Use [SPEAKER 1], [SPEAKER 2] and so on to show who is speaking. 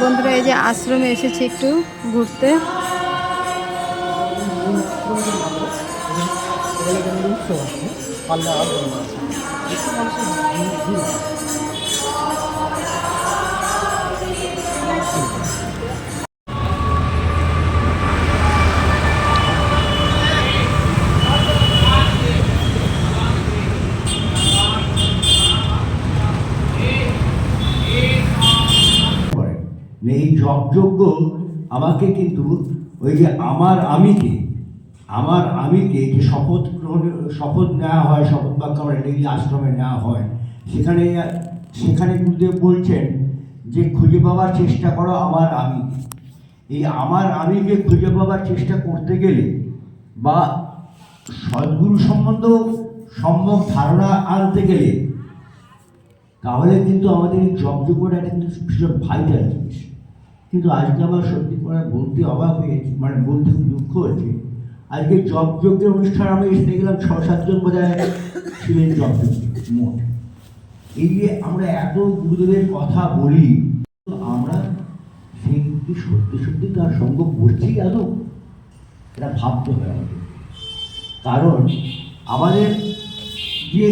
[SPEAKER 1] বন্ধুরা এই যে আশ্রমে এসেছি একটু ঘুরতে।
[SPEAKER 2] এই জপযজ্ঞ আমাকে কিন্তু ওই যে আমার আমিকে যে শপথ নেওয়া হয়, শপথ বাক্য আমরা ডেইলি আশ্রমে নেওয়া হয়, সেখানে গুরুদেব বলছেন যে খুঁজে পাওয়ার চেষ্টা করো আমার আমি। এই আমার আমিকে খুঁজে পাওয়ার চেষ্টা করতে গেলে বা সদ্গুরু সম্যক ধারণা আনতে গেলে তাহলে কিন্তু আমাদের এই জপযজ্ঞটা কিন্তু ভীষণ ভাইটাল জিনিস। কিন্তু আজকে আমার সত্যি করে বলতে অবাক হয়েছি, মানে বলতে খুব দুঃখ হচ্ছে, আজকে জপযজ্ঞের অনুষ্ঠান আমি এসে গেলাম 6-7 জন বোধহয় ছিলেন জপযজ্ঞে মোট। এই যে আমরা এত গুরুদেবের কথা বলি, আমরা সেই কি সত্যি সত্যি তার সঙ্গ করছি আদৌ? এটা ভাবতে হয় আমাদের। কারণ আমাদের যে